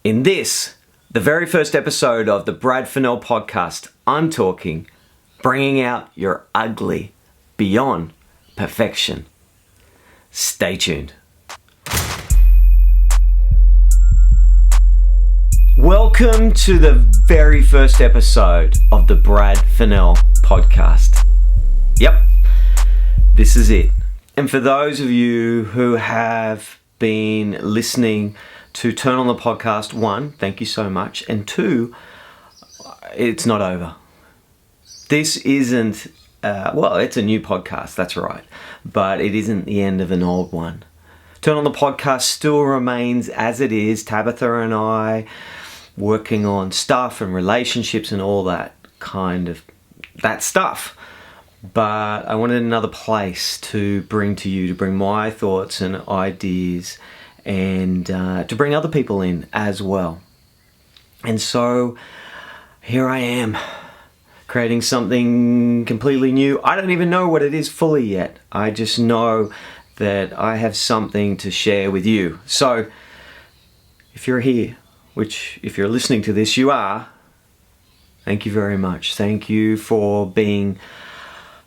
In this, the very first episode of the Fennell podcast, I'm talking bringing out your ugly beyond perfection. Stay tuned. Welcome to the very first episode of the Fennell podcast. Yep, this is it. And for those of you who have been listening to turn on the podcast, one, thank you so much. And two, it's not over. This isn't, it's a new podcast, that's right. But it isn't the end of an old one. Turn on the podcast still remains as it is. Tabitha and I working on stuff and relationships and all that kind of that stuff. But I wanted another place to bring to you, to bring my thoughts and ideas and to bring other people in as well. And so here I am, creating something completely new. I don't even know what it is fully yet. I just know that I have something to share with you. So if you're here, which if you're listening to this, you are, thank you very much. Thank you for being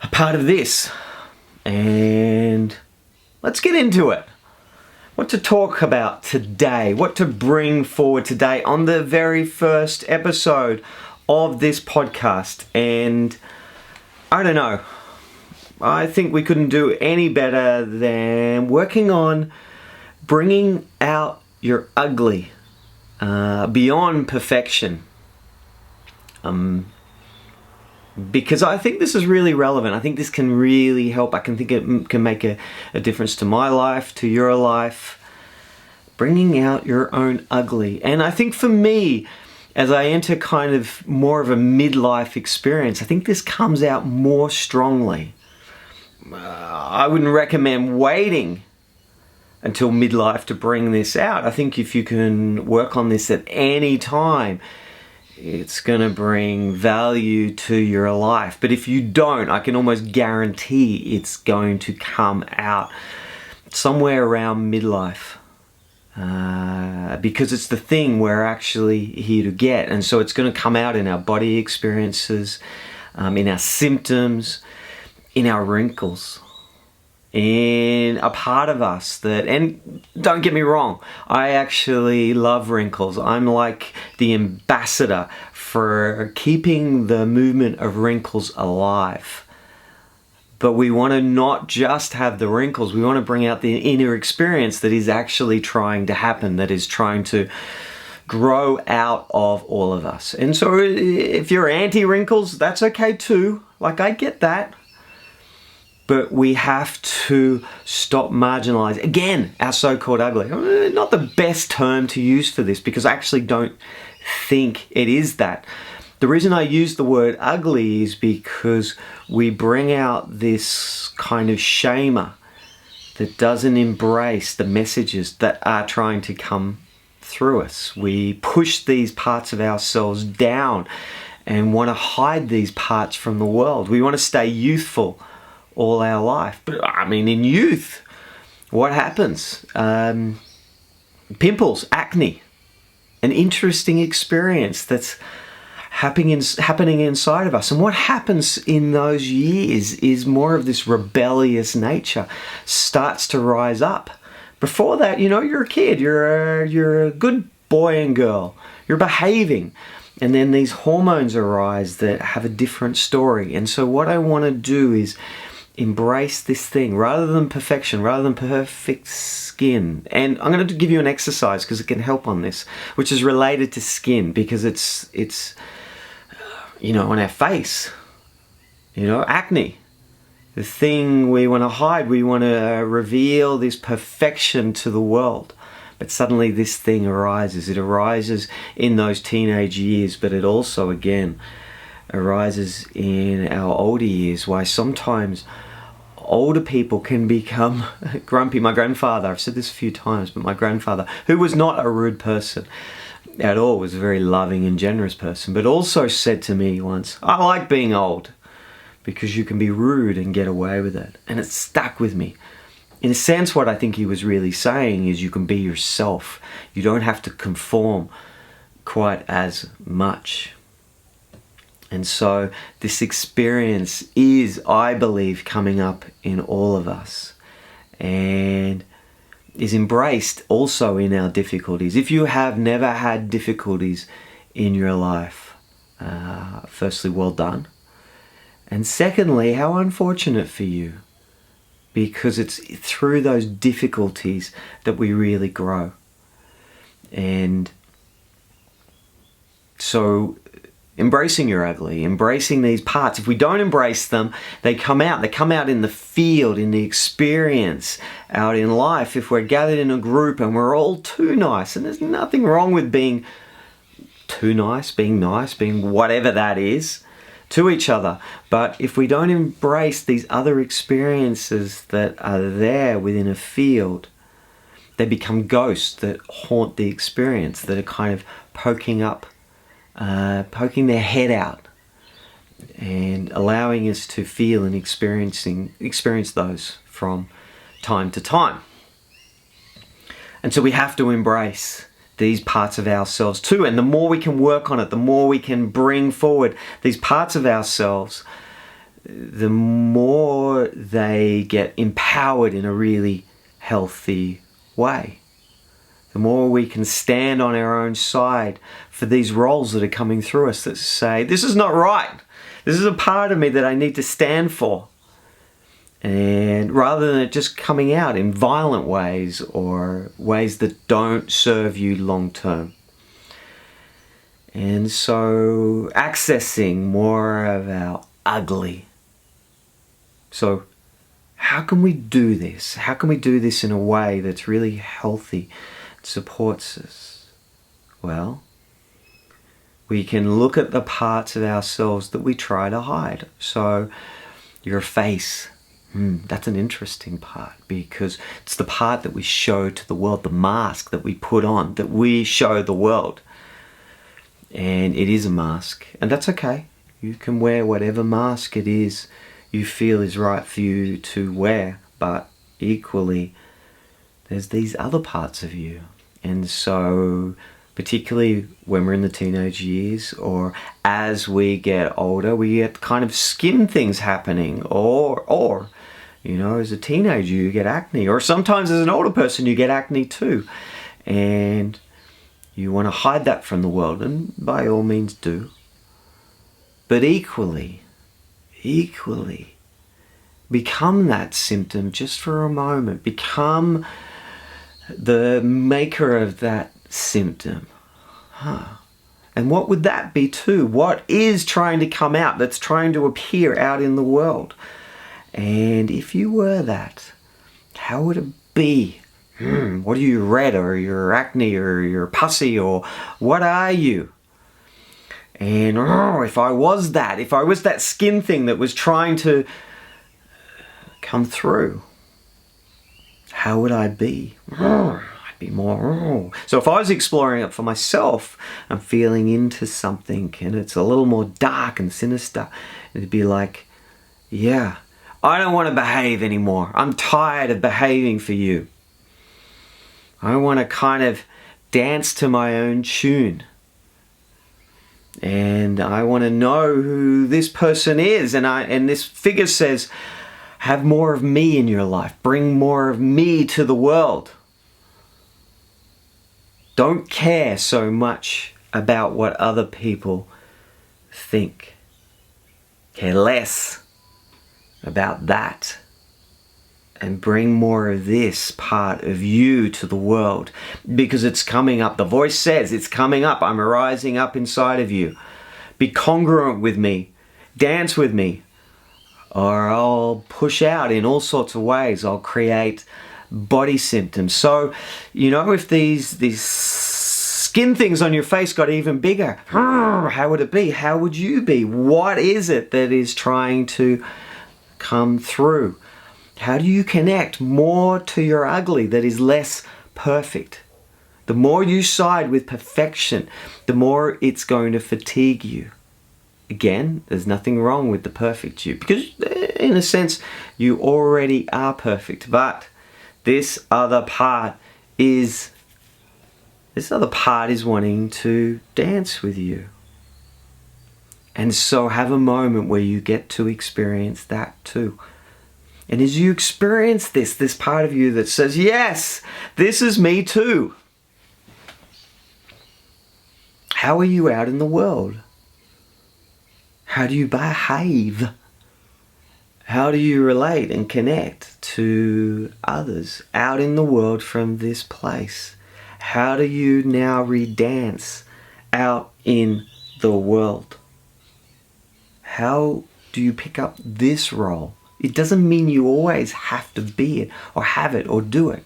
a part of this. And let's get into it. What to talk about today, what to bring forward today on the very first episode of this podcast. And I don't know, I think we couldn't do any better than working on bringing out your ugly beyond perfection. Because I think this is really relevant. I think this can really help. I can think it can make a difference to my life, to your life. Bringing out your own ugly. And I think for me, as I enter kind of more of a midlife experience, I think this comes out more strongly. I wouldn't recommend waiting until midlife to bring this out. I think if you can work on this at any time, it's going to bring value to your life. But if you don't, I can almost guarantee it's going to come out somewhere around midlife. Because it's the thing we're actually here to get. And so it's going to come out in our body experiences, in our symptoms, in our wrinkles, in a part of us that, and don't get me wrong, I actually love wrinkles. I'm like the ambassador for keeping the movement of wrinkles alive. But we want to not just have the wrinkles, we want to bring out the inner experience that is actually trying to happen, that is trying to grow out of all of us. And so if you're anti-wrinkles, that's okay too. Like, I get that. But we have to stop marginalizing, again, our so-called ugly. Not the best term to use for this, because I actually don't think it is that. The reason I use the word ugly is because we bring out this kind of shamer that doesn't embrace the messages that are trying to come through us. We push these parts of ourselves down and want to hide these parts from the world. We want to stay youthful all our life. But I mean, in youth, what happens? Pimples, acne, an interesting experience that's happening inside of us. And what happens in those years is more of this rebellious nature starts to rise up. Before that, you're a kid, you're a good boy and girl, you're behaving. And then these hormones arise that have a different story. And so what I want to do is embrace this thing rather than perfection, rather than perfect skin. And I'm going to give you an exercise because it can help on this, which is related to skin, because it's on our face, acne, the thing we want to hide. We want to reveal this perfection to the world. But suddenly this thing arises. It arises in those teenage years, but it also, again, arises in our older years. Why sometimes older people can become grumpy. My grandfather, I've said this a few times, but my grandfather, who was not a rude person at all, was a very loving and generous person, but also said to me once, I like being old because you can be rude and get away with it. And it stuck with me. in a sense, what I think he was really saying is you can be yourself. You don't have to conform quite as much. And so this experience is, I believe, coming up in all of us and is embraced also in our difficulties. If you have never had difficulties in your life, firstly, well done. And secondly, how unfortunate for you, because it's through those difficulties that we really grow. And so embracing your ugly, embracing these parts. If we don't embrace them, they come out. They come out in the field, in the experience, out in life. If we're gathered in a group and we're all too nice, and there's nothing wrong with being too nice, being whatever that is, to each other. But if we don't embrace these other experiences that are there within a field, they become ghosts that haunt the experience, that are kind of poking their head out and allowing us to feel and experience those from time to time. And so we have to embrace these parts of ourselves too. And the more we can work on it, the more we can bring forward these parts of ourselves, the more they get empowered in a really healthy way. The more we can stand on our own side for these roles that are coming through us that say, this is not right. This is a part of me that I need to stand for. And rather than it just coming out in violent ways or ways that don't serve you long term. And so accessing more of our ugly. So how can we do this? How can we do this in a way that's really healthy, supports us? Well, we can look at the parts of ourselves that we try to hide. So your face, that's an interesting part, because it's the part that we show to the world, the mask that we put on, that we show the world. And it is a mask, and that's okay. You can wear whatever mask it is you feel is right for you to wear, but equally there's these other parts of you. And so particularly when we're in the teenage years, or as we get older, we get kind of skin things happening, or you know, as a teenager you get acne, or sometimes as an older person you get acne too, and you want to hide that from the world, and by all means do. But equally, become that symptom just for a moment. Become the maker of that symptom. And what would that be too? What is trying to come out, that's trying to appear out in the world? And if you were that, how would it be? What are you, red, or you're acne, or you're pussy, or what are you? And if I was that, if I was that skin thing that was trying to come through, how would I be? I'd be more. So if I was exploring it for myself, I'm feeling into something and it's a little more dark and sinister, it'd be like, yeah, I don't want to behave anymore. I'm tired of behaving for you. I want to kind of dance to my own tune. And I want to know who this person is. And this figure says, have more of me in your life. Bring more of me to the world. Don't care so much about what other people think. Care less about that. And bring more of this part of you to the world, because it's coming up. The voice says it's coming up. I'm rising up inside of you. Be congruent with me. Dance with me. Or I'll push out in all sorts of ways. I'll create body symptoms. So, you know, if these skin things on your face got even bigger, how would it be? How would you be? What is it that is trying to come through? How do you connect more to your ugly that is less perfect? The more you side with perfection, the more it's going to fatigue you. Again, there's nothing wrong with the perfect you, because in a sense, you already are perfect. But This other part is wanting to dance with you. And so have a moment where you get to experience that too. And as you experience this part of you that says, yes, this is me too. How are you out in the world? How do you behave? How do you relate and connect to others out in the world from this place? How do you now redance out in the world? How do you pick up this role? It doesn't mean you always have to be it or have it or do it.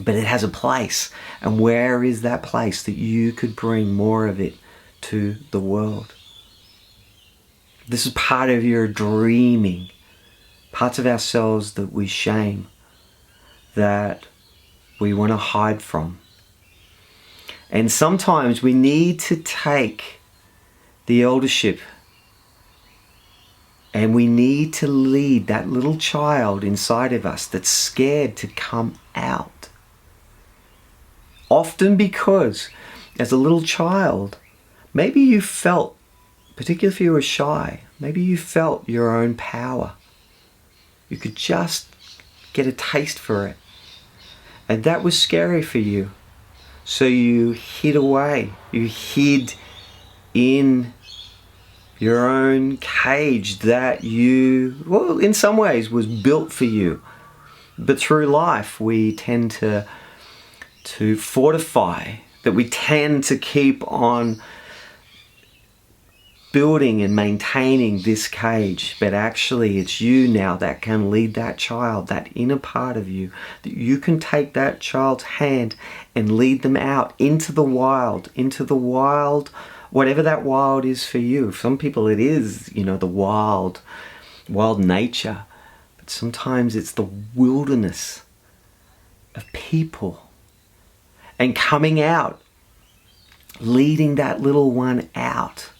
But it has a place. And where is that place that you could bring more of it to the world? This is part of your dreaming. Parts of ourselves that we shame, that we want to hide from. And sometimes we need to take the eldership and we need to lead that little child inside of us that's scared to come out. Often because as a little child, maybe you felt, particularly if you were shy, maybe you felt your own power. You could just get a taste for it. And that was scary for you. So you hid away. You hid in your own cage that you, well, in some ways was built for you. But through life, we tend to fortify, that we tend to keep on building and maintaining this cage, but actually it's you now that can lead that child, that inner part of you, that you can take that child's hand and lead them out into the wild, whatever that wild is for you. For some people it is, the wild nature, but sometimes it's the wilderness of people. And coming out, leading that little one out,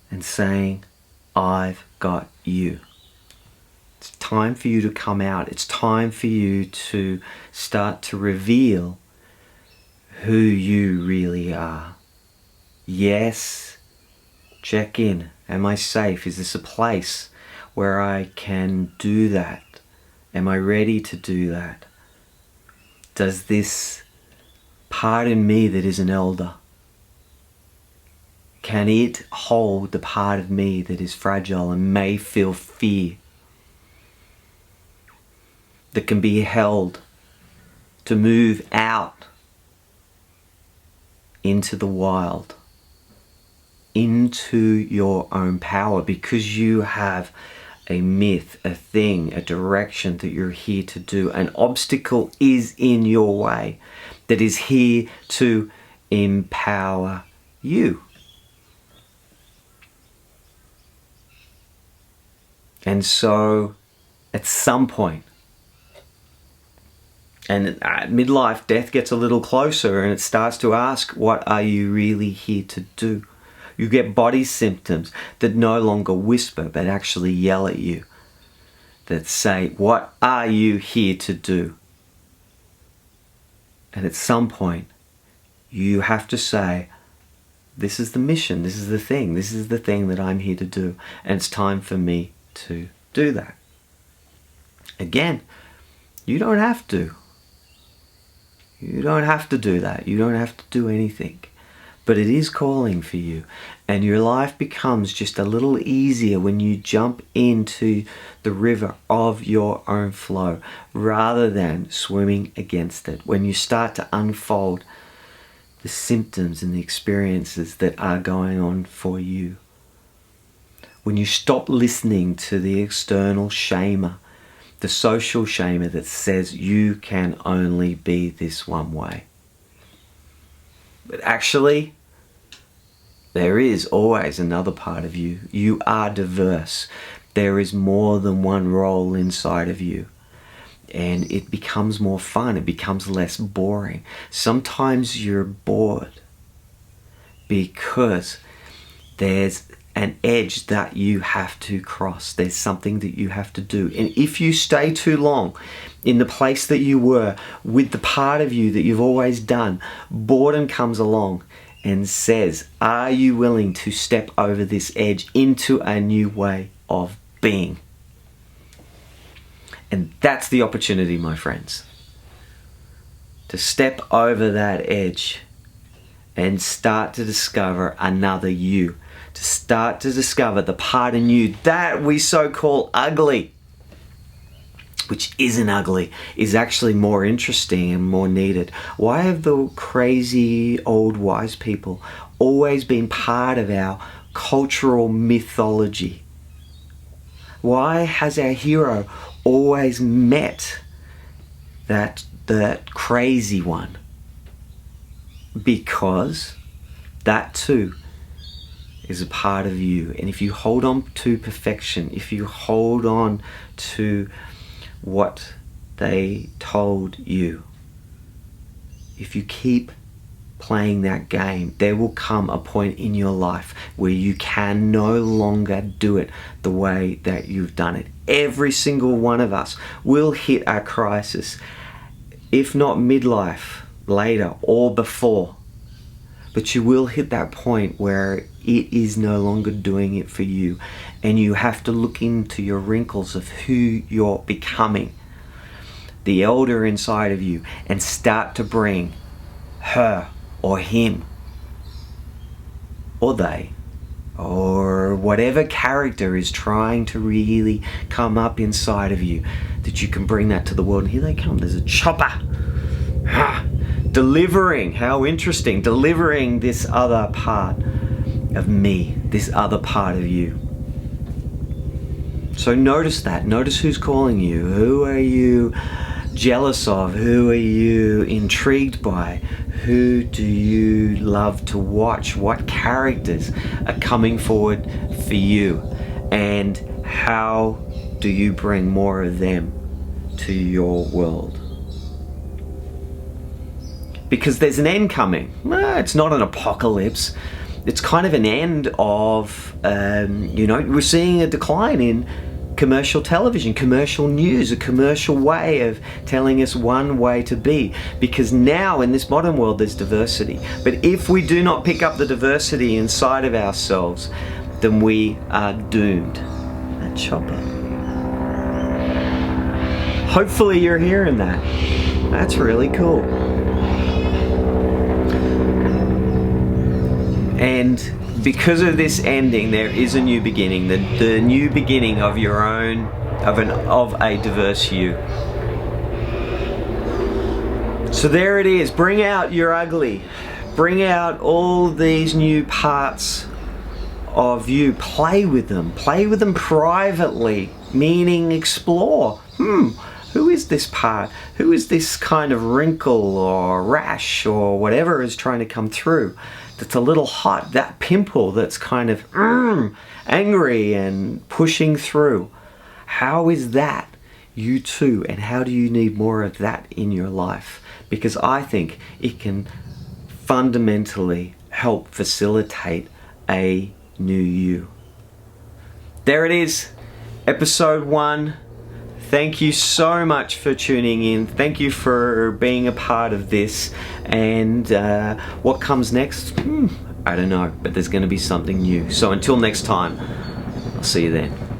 and saying, I've got you. It's time for you to come out. It's time for you to start to reveal who you really are. Yes, check in. Am I safe? Is this a place where I can do that? Am I ready to do that? Does this part in me that is an elder, can it hold the part of me that is fragile and may feel fear? That can be held to move out into the wild, into your own power, because you have a myth, a thing, a direction that you're here to do. An obstacle is in your way that is here to empower you. And so, at some point, and at midlife, death gets a little closer and it starts to ask, what are you really here to do? You get body symptoms that no longer whisper, but actually yell at you, that say, what are you here to do? And at some point, you have to say, this is the mission, this is the thing that I'm here to do, and it's time for me to do that. Again, you don't have to. You don't have to do that. You don't have to do anything. But it is calling for you. And your life becomes just a little easier when you jump into the river of your own flow rather than swimming against it. When you start to unfold the symptoms and the experiences that are going on for you. When you stop listening to the external shamer, the social shamer that says you can only be this one way. But actually, there is always another part of you. You are diverse. There is more than one role inside of you. And it becomes more fun. It becomes less boring. Sometimes you're bored because there's an edge that you have to cross. There's something that you have to do. And if you stay too long in the place that you were with the part of you that you've always done, boredom comes along and says, are you willing to step over this edge into a new way of being? And that's the opportunity, my friends, to step over that edge and start to discover another you, to start to discover the part in you that we so call ugly, which isn't ugly, is actually more interesting and more needed. Why have the crazy old wise people always been part of our cultural mythology? Why has our hero always met that crazy one? Because that too is a part of you. And if you hold on to perfection, if you hold on to what they told you, if you keep playing that game, there will come a point in your life where you can no longer do it the way that you've done it. Every single one of us will hit a crisis, if not midlife, later or before. But you will hit that point where it is no longer doing it for you, and you have to look into your wrinkles of who you're becoming, the elder inside of you, and start to bring her or him or they or whatever character is trying to really come up inside of you, that you can bring that to the world. And here they come. There's a chopper. Delivering, how interesting, delivering this other part of me, this other part of you. So notice that. Notice who's calling you. Who are you jealous of? Who are you intrigued by? Who do you love to watch? What characters are coming forward for you? And how do you bring more of them to your world? Because there's an end coming. It's not an apocalypse. It's kind of an end of, we're seeing a decline in commercial television, commercial news, a commercial way of telling us one way to be. Because now in this modern world there's diversity. But if we do not pick up the diversity inside of ourselves, then we are doomed. That chopper. Hopefully you're hearing that. That's really cool. And because of this ending, there is a new beginning, the new beginning of your own, of a diverse you. So there it is. Bring out your ugly. Bring out all these new parts of you. Play with them. Play with them privately, meaning explore. Who is this part? Who is this kind of wrinkle or rash or whatever is trying to come through? That's a little hot, that pimple that's kind of angry and pushing through. How is that you too? And how do you need more of that in your life? Because I think it can fundamentally help facilitate a new you. There it is, episode 1. Thank you so much for tuning in. Thank you for being a part of this. And what comes next? I don't know, but there's going to be something new. So until next time, I'll see you then.